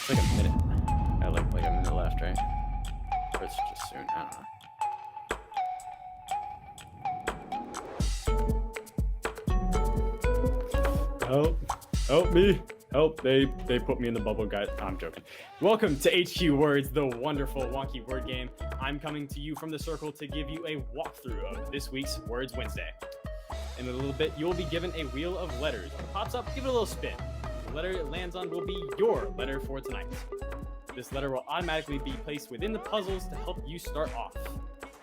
It's like a minute. I like a minute left, right? Or it's just soon. I don't know. Help me. Help. They put me in the bubble, guys. I'm joking. Welcome to HQ Words, the wonderful wonky word game. I'm coming to you from the circle to give you a walkthrough of this week's Words Wednesday. In a little bit, you'll be given a wheel of letters. When it pops up, give it a little spin. The letter it lands on will be your letter for tonight. This letter will automatically be placed within the puzzles to help you start off.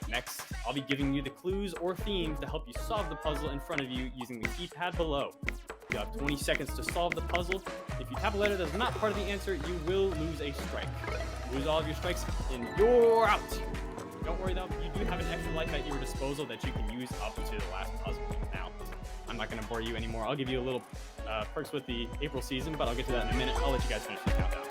Next, I'll be giving you the clues or themes to help you solve the puzzle in front of you using the keypad below. You have 20 seconds to solve the puzzle. If you tap a letter that's not part of the answer, you will lose a strike. Lose all of your strikes and you're out. Don't worry though, you do have an extra life at your disposal that you can use up to the last puzzle. Now, I'm not going to bore you anymore. I'll give you a little perks with the April season, but I'll get to that in a minute. I'll let you guys finish the countdown.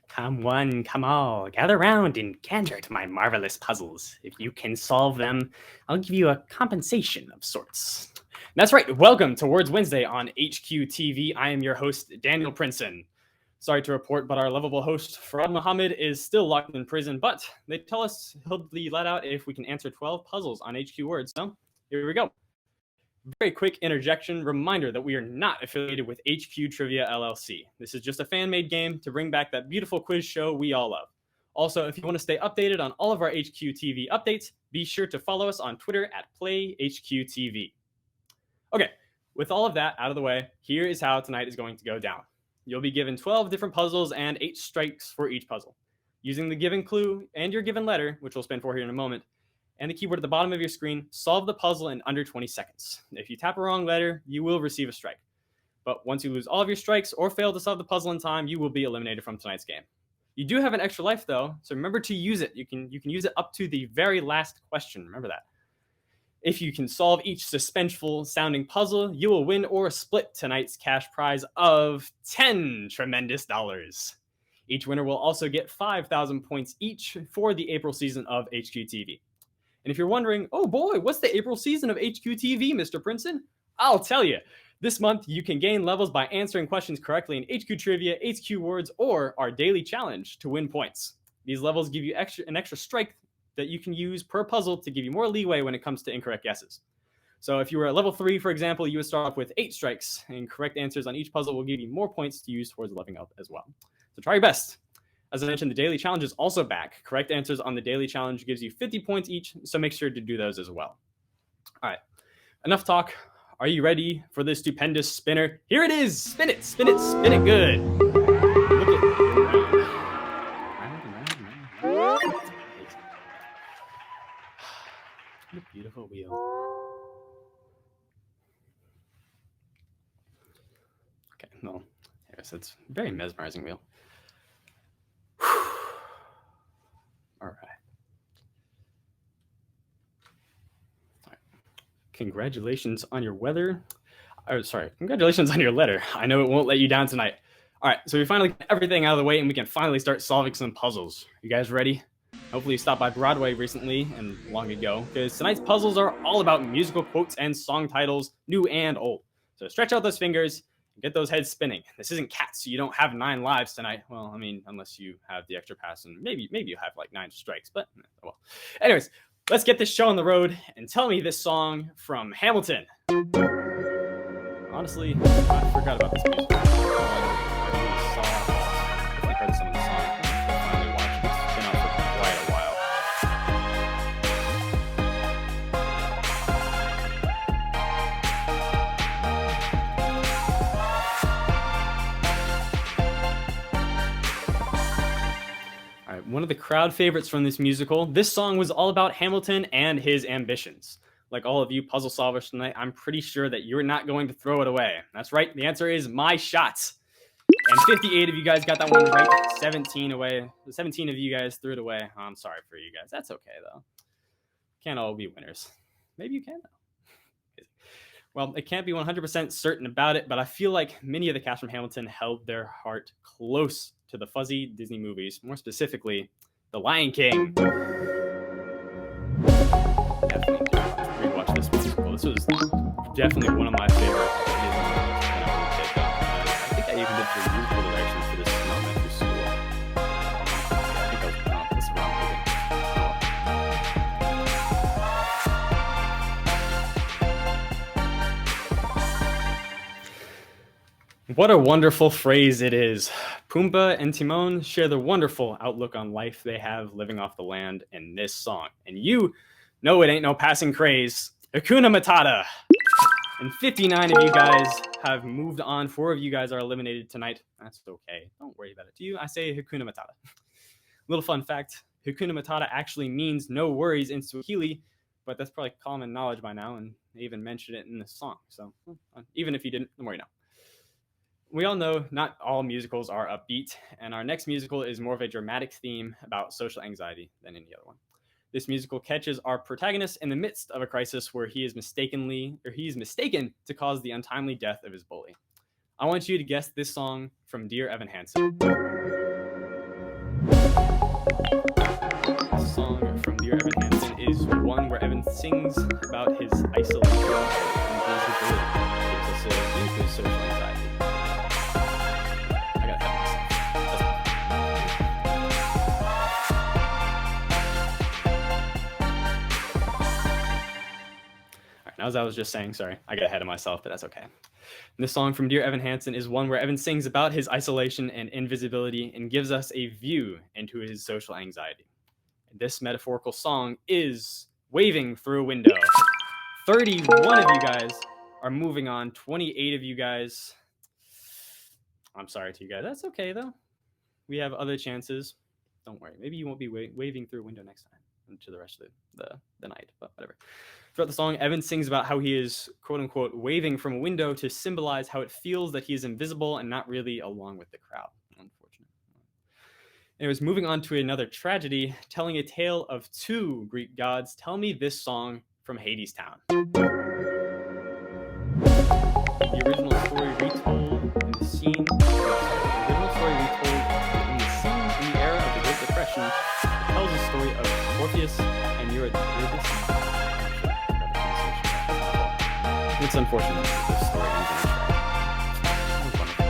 Come one, come all, gather round and canter to my marvelous puzzles. If you can solve them, I'll give you a compensation of sorts. That's right, welcome to Words Wednesday on HQTV. I am your host, Daniel Prinssen. Sorry to report, but our lovable host, Farad Muhammad, is still locked in prison, but they tell us he'll be let out if we can answer 12 puzzles on HQ Words. So, here we go. Very quick interjection reminder that we are not affiliated with HQ Trivia LLC. This is just a fan-made game to bring back that beautiful quiz show we all love. Also, if you want to stay updated on all of our HQ TV updates, be sure to follow us on Twitter at PlayHQTV. Okay, with all of that out of the way, here is how tonight is going to go down. You'll be given 12 different puzzles and 8 strikes for each puzzle. Using the given clue and your given letter, which we'll spin for here in a moment, and the keyword at the bottom of your screen, solve the puzzle in under 20 seconds. If you tap a wrong letter, you will receive a strike. But once you lose all of your strikes or fail to solve the puzzle in time, you will be eliminated from tonight's game. You do have an extra life though, so remember to use it. You can use it up to the very last question. Remember that. If you can solve each suspenseful sounding puzzle, you will win or split tonight's cash prize of $10 tremendous dollars. Each winner will also get 5,000 points each for the April season of HQTV. And if you're wondering, oh boy, what's the April season of HQTV, Mr. Prinssen? I'll tell you. This month, you can gain levels by answering questions correctly in HQ Trivia, HQ Words, or our daily challenge to win points. These levels give you an extra strike that you can use per puzzle to give you more leeway when it comes to incorrect guesses. So if you were at level 3, for example, you would start off with 8 strikes, and correct answers on each puzzle will give you more points to use towards leveling up as well. So try your best. As I mentioned, the daily challenge is also back. Correct answers on the daily challenge gives you 50 points each, so make sure to do those as well. All right, enough talk. Are you ready for this stupendous spinner? Here it is. Spin it, spin it, spin it good. Look at it. Round. What a beautiful wheel. Okay, well, yes, it's a very mesmerizing wheel. All right. Congratulations on your weather. Congratulations on your letter. I know it won't let you down tonight. All right, so we finally got everything out of the way and we can finally start solving some puzzles. You guys ready? Hopefully you stopped by Broadway recently and long ago, because tonight's puzzles are all about musical quotes and song titles, new and old. So stretch out those fingers and get those heads spinning. This isn't Cats, so you don't have 9 lives tonight. Well, I mean, unless you have the extra pass, and maybe you have like 9 strikes, but well. Anyways, let's get this show on the road and tell me this song from Hamilton. Honestly, I forgot about this music. I heard some of the song. I finally watched it. It's been out for quite a while. All right, one of the crowd favorites from this musical. This song was all about Hamilton and his ambitions. Like all of you puzzle solvers tonight, I'm pretty sure that you're not going to throw it away. That's right. The answer is My Shot. And 58 of you guys got that one right. 17 away. 17 of you guys threw it away. Oh, I'm sorry for you guys. That's okay, though. Can't all be winners. Maybe you can, though. Well, it can't be 100% certain about it, but I feel like many of the cast from Hamilton held their heart close to the fuzzy Disney movies, more specifically, The Lion King. Definitely do rewatch this musical. This was definitely one of my favorite Disney movies when I was a kid. I think I even did the musical directions for this in elementary school. I think I was wrong movie. What a wonderful phrase it is. Pumbaa and Timon share the wonderful outlook on life they have living off the land in this song. And you know it ain't no passing craze. Hakuna Matata. And 59 of you guys have moved on. 4 of you guys are eliminated tonight. That's okay. Don't worry about it. To you, I say Hakuna Matata. Little fun fact, Hakuna Matata actually means no worries in Swahili, but that's probably common knowledge by now, and they even mentioned it in the song. So even if you didn't, don't worry now. We all know not all musicals are upbeat, and our next musical is more of a dramatic theme about social anxiety than any other one. This musical catches our protagonist in the midst of a crisis where he is mistaken to cause the untimely death of his bully. I want you to guess this song from Dear Evan Hansen. This song from Dear Evan Hansen is one where Evan sings about his isolation and disability. Gives us a view to his social anxiety. As I was just saying, sorry, I got ahead of myself, but that's okay. And this song from Dear Evan Hansen is one where Evan sings about his isolation and invisibility and gives us a view into his social anxiety. And this metaphorical song is Waving Through a Window. 31 of you guys are moving on. 28 of you guys. I'm sorry to you guys. That's okay, though. We have other chances. Don't worry. Maybe you won't be waving through a window next time into the rest of the night, but whatever. Throughout the song, Evan sings about how he is, quote-unquote, waving from a window to symbolize how it feels that he is invisible and not really along with the crowd. Unfortunate. Anyways, moving on to another tragedy, telling a tale of 2 Greek gods. Tell me this song from Hadestown. The original story retold in the scene. The original story retold in the scene in the era of the Great Depression tells the story of Orpheus and Eurydice. It's unfortunate that this story ends in a tragedy.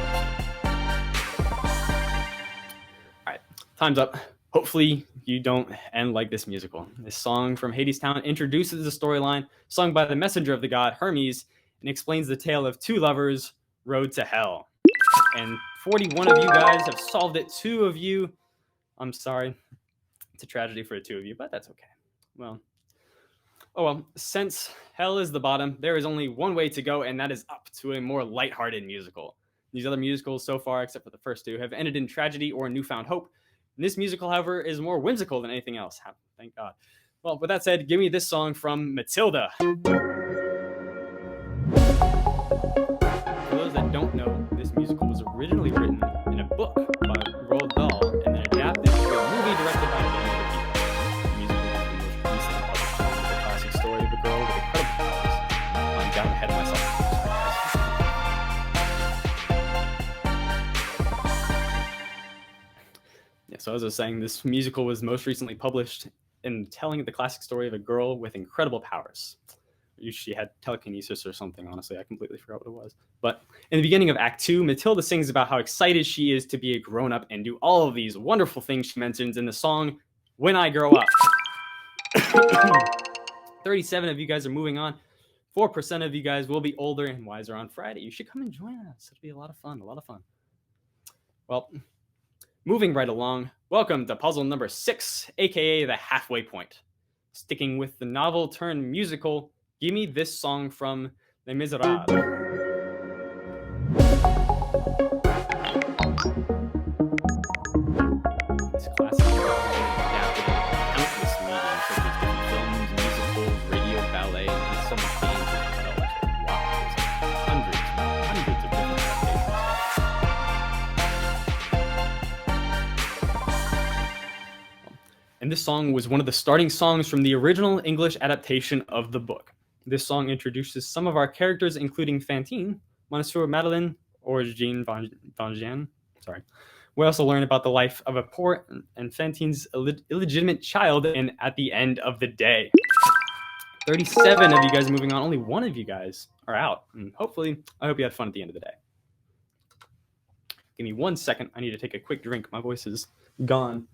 Alright, time's up. Hopefully you don't end like this musical. This song from Hadestown introduces the storyline sung by the messenger of the god Hermes and explains the tale of 2 lovers' road to hell. And 41 of you guys have solved it. 2 of you, I'm sorry. It's a tragedy for the 2 of you, but that's okay. Well, since hell is the bottom, there is only one way to go, and that is up to a more lighthearted musical. These other musicals so far, except for the first 2, have ended in tragedy or newfound hope. And this musical, however, is more whimsical than anything else. Thank God. Well, with that said, give me this song from Matilda. For those that don't know, this musical was originally written in a book by Roald Dahl and then adapted to a movie directed by Danny DeVito. The musical was the most recently published the classic story of a girl with incredible powers. I'm down ahead of myself. Yeah, so as I was saying, this musical was most recently published in telling the classic story of a girl with incredible powers. She had telekinesis or something, honestly. I completely forgot what it was. But in the beginning of Act 2, Matilda sings about how excited she is to be a grown-up and do all of these wonderful things she mentions in the song, When I Grow Up. 37 of you guys are moving on. 4% of you guys will be older and wiser on Friday. You should come and join us. It'll be a lot of fun, Well, moving right along, welcome to puzzle number 6, aka the halfway point. Sticking with the novel turned musical, give me this song from Les Miserables. This classic adapted in countless mediums such as different films, musicals, radio, ballet, and so many games as well. Wow, there's hundreds of different adaptations. And this song was one of the starting songs from the original English adaptation of the book. This song introduces some of our characters, including Fantine, Monsieur Madeleine, or Jean Valjean. Sorry. We also learn about the life of a poor and Fantine's illegitimate child, and at the end of the day. 37 of you guys are moving on. Only one of you guys are out. And hopefully, I hope you had fun at the end of the day. Give me 1 second. I need to take a quick drink. My voice is gone.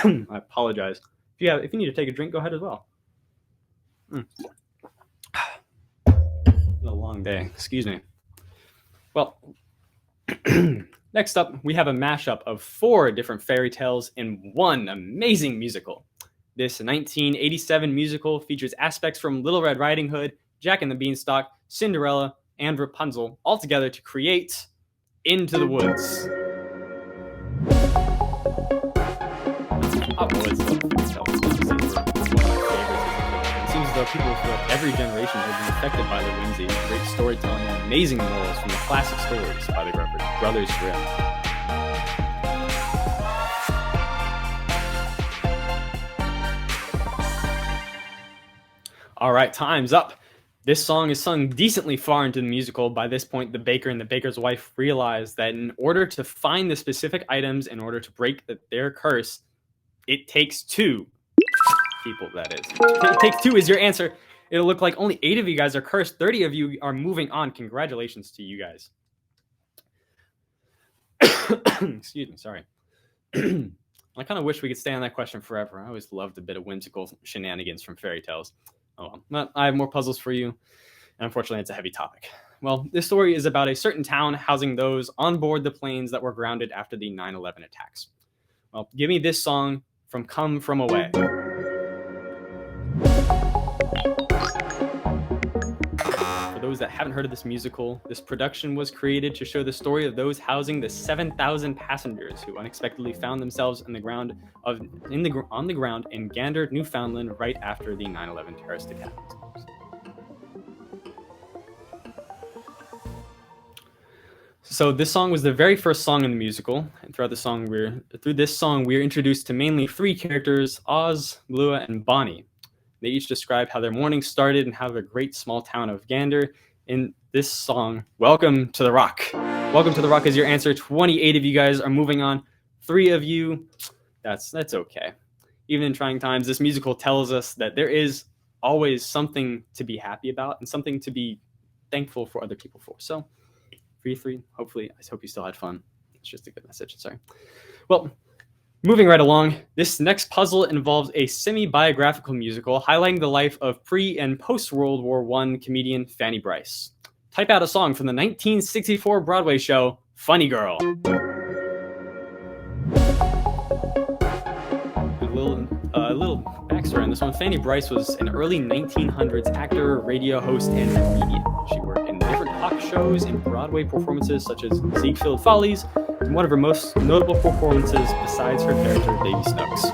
I apologize. If you need to take a drink, go ahead as well. A long day. Excuse me. Well, next up, we have a mashup of 4 different fairy tales in one amazing musical. This 1987 musical features aspects from Little Red Riding Hood, Jack and the Beanstalk, Cinderella, and Rapunzel, all together to create Into the Woods. It seems as though people throughout every generation have been affected by the whimsy, great storytelling, and amazing morals from the classic stories by the Brothers Grimm. All right, time's up. This song is sung decently far into the musical. By this point, the baker and the baker's wife realize that in order to find the specific items, in order to break their curse, it takes 2 people, that is. It takes 2 is your answer. It'll look like only 8 of you guys are cursed. 30 of you are moving on. Congratulations to you guys. Excuse me, sorry. I kind of wish we could stay on that question forever. I always loved a bit of whimsical shenanigans from fairy tales. Oh well, but I have more puzzles for you, and unfortunately it's a heavy topic. Well, this story is about a certain town housing those on board the planes that were grounded after the 9/11 attacks. Well, give me this song from Come From Away. For those that haven't heard of this musical, this production was created to show the story of those housing the 7,000 passengers who unexpectedly found themselves on the ground in Gander, Newfoundland, right after the 9/11 terrorist attacks. So this song was the very first song in the musical, and through this song we're introduced to mainly 3 characters: Oz, Lua, and Bonnie. They each describe how their morning started and how the great small town of Gander. In this song, Welcome to the Rock. Welcome to the Rock is your answer. 28 of you guys are moving on. 3 of you, that's okay. Even in trying times, this musical tells us that there is always something to be happy about and something to be thankful for other people for. So, for you 3, hopefully, I hope you still had fun. It's just a good message, sorry. Well, moving right along, this next puzzle involves a semi-biographical musical highlighting the life of pre- and post-World War I comedian Fanny Brice. Type out a song from the 1964 Broadway show, Funny Girl. A little backstory on this one. Fanny Brice was an early 1900s actor, radio host, and comedian. She worked in different talk shows and Broadway performances such as Ziegfeld Follies, and one of her most notable performances besides her character Baby Snooks.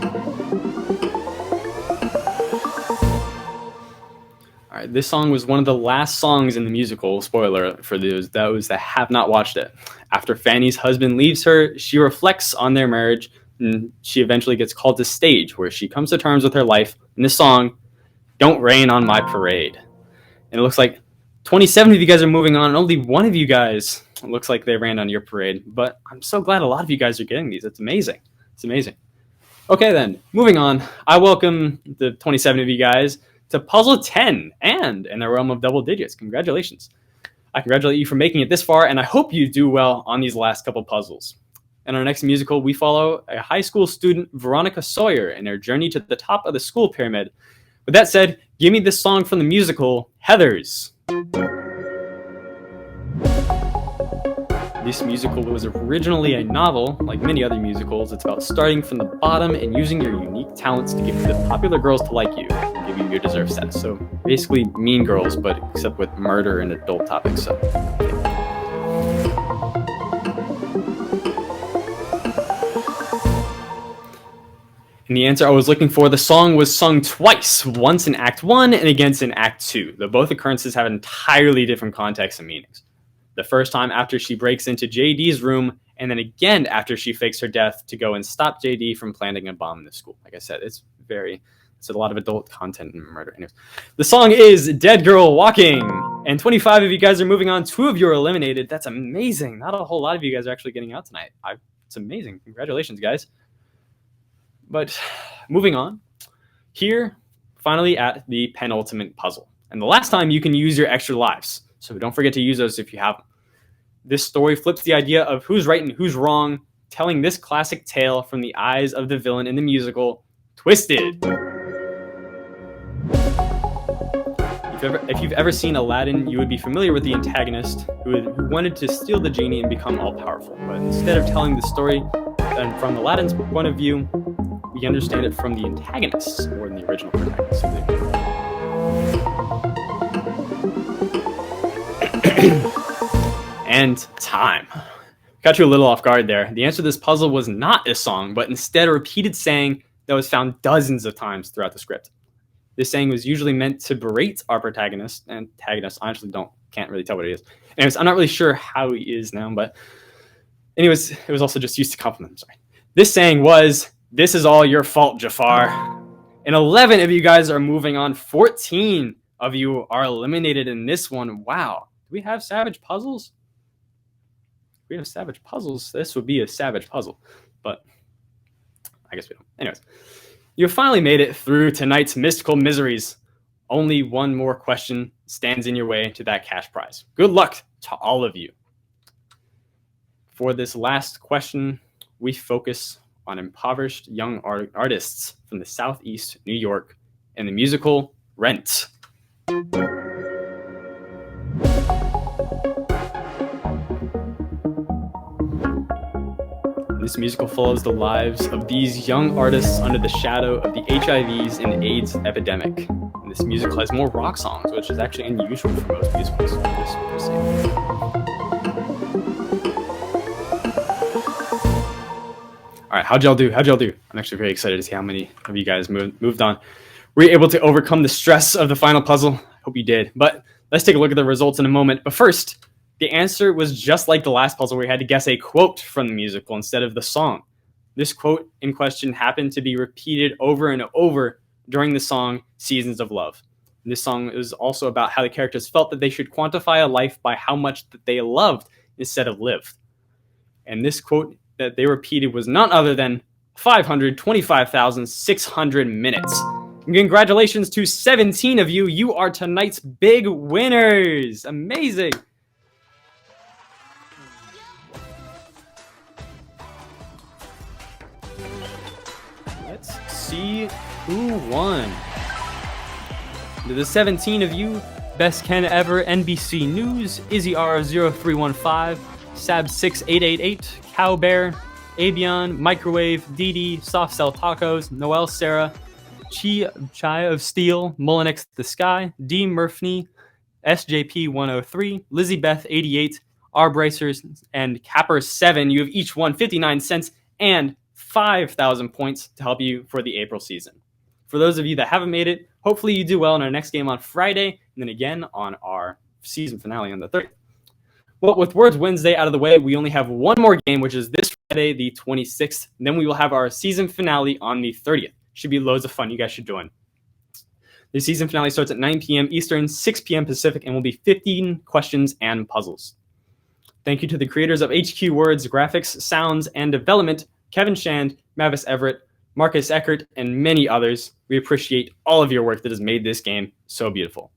All right, this song was one of the last songs in the musical, spoiler for those that have not watched it. After Fanny's husband leaves her, she reflects on their marriage, and she eventually gets called to stage where she comes to terms with her life in the song, Don't Rain on My Parade. And it looks like 27 of you guys are moving on, and only 1 of you guys looks like they ran on your parade. But I'm so glad a lot of you guys are getting these. It's amazing. It's amazing. Okay then, moving on. I welcome the 27 of you guys to Puzzle 10, and in the realm of double digits. Congratulations. I congratulate you for making it this far, and I hope you do well on these last couple puzzles. In our next musical, we follow a high school student, Veronica Sawyer, in her journey to the top of the school pyramid. With that said, give me this song from the musical, Heathers. This musical was originally a novel. Like many other musicals, it's about starting from the bottom and using your unique talents to get the popular girls to like you and give you your deserved status. So basically Mean Girls, but except with murder and adult topics. So. And the answer I was looking for, the song was sung twice, once in Act 1 and again in Act 2, though both occurrences have entirely different contexts and meanings. The first time after she breaks into JD's room and then again after she fakes her death to go and stop JD from planting a bomb in the school. Like I said, it's a lot of adult content and murder. Anyways, the song is Dead Girl Walking, and 25 of you guys are moving on. 2 of you are eliminated. That's amazing. Not a whole lot of you guys are actually getting out tonight. It's amazing. Congratulations, guys. But moving on, here, finally at the penultimate puzzle. And the last time you can use your extra lives. So don't forget to use those if you have them. This story flips the idea of who's right and who's wrong, telling this classic tale from the eyes of the villain in the musical, Twisted. If you've ever seen Aladdin, you would be familiar with the antagonist who wanted to steal the genie and become all-powerful. But instead of telling the story from Aladdin's point of view, we understand it from the antagonists, or in the original protagonist. And time. Got you a little off guard there. The answer to this puzzle was not a song, but instead a repeated saying that was found dozens of times throughout the script. This saying was usually meant to berate our protagonist, and antagonists honestly can't really tell what it is. Anyways, I'm not really sure how he is now, but anyways, it was also just used to compliment him. Sorry. This saying was, "This is all your fault, Jafar." And 11 of you guys are moving on. 14 of you are eliminated in this one. Wow. Do we have savage puzzles? We have savage puzzles. This would be a savage puzzle, but I guess we don't. Anyways, you finally made it through tonight's mystical miseries. Only one more question stands in your way to that cash prize. Good luck to all of you. For this last question, we focus on impoverished young artists from the Southeast New York and the musical Rent. This musical follows the lives of these young artists under the shadow of the HIVs and AIDS epidemic. And this musical has more rock songs, which is actually unusual for most musicals. All right, how'd y'all do? I'm actually very excited to see how many of you guys moved on. Were you able to overcome the stress of the final puzzle? Hope you did. But let's take a look at the results in a moment. But first, the answer was just like the last puzzle where you had to guess a quote from the musical instead of the song. This quote in question happened to be repeated over and over during the song Seasons of Love. And this song is also about how the characters felt that they should quantify a life by how much that they loved instead of lived. And this quote that they repeated was none other than 525,600 minutes. And congratulations to 17 of you. You are tonight's big winners. Amazing. Let's see who won. To the 17 of you, Best Ken Ever, NBC News, Izzy R0315, Sab6888, Cowbear, Abion, Microwave, DD, Soft Cell Tacos, Noel Sarah, Chai of Steel, Mullinix the Sky, D Murphney, SJP103, Lizzie Beth 88, R Bracers, and Capper 7. You have each won 59 cents and 5,000 points to help you for the April season. For those of you that haven't made it, hopefully you do well in our next game on Friday, and then again on our season finale on the 30th. Well, with Words Wednesday out of the way, we only have one more game, which is this Friday, the 26th. And then we will have our season finale on the 30th. Should be loads of fun. You guys should join. The season finale starts at 9 p.m. Eastern, 6 p.m. Pacific, and will be 15 questions and puzzles. Thank you to the creators of HQ Words, graphics, sounds, and development, Kevin Shand, Mavis Everett, Marcus Eckert, and many others. We appreciate all of your work that has made this game so beautiful.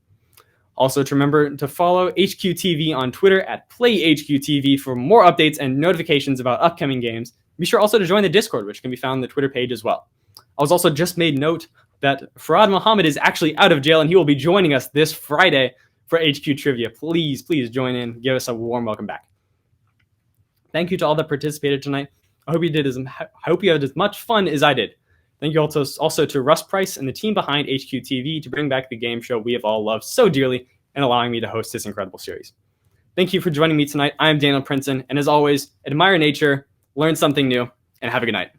Also, to remember to follow HQTV on Twitter at PlayHQTV for more updates and notifications about upcoming games. Be sure also to join the Discord, which can be found on the Twitter page as well. I was also just made note that Farad Muhammad is actually out of jail, and he will be joining us this Friday for HQ Trivia. Please join in. Give us a warm welcome back. Thank you to all that participated tonight. I hope you had as much fun as I did. Thank you also to Russ Price and the team behind HQTV to bring back the game show we have all loved so dearly and allowing me to host this incredible series. Thank you for joining me tonight. I am Daniel Prinssen, and as always, admire nature, learn something new, and have a good night.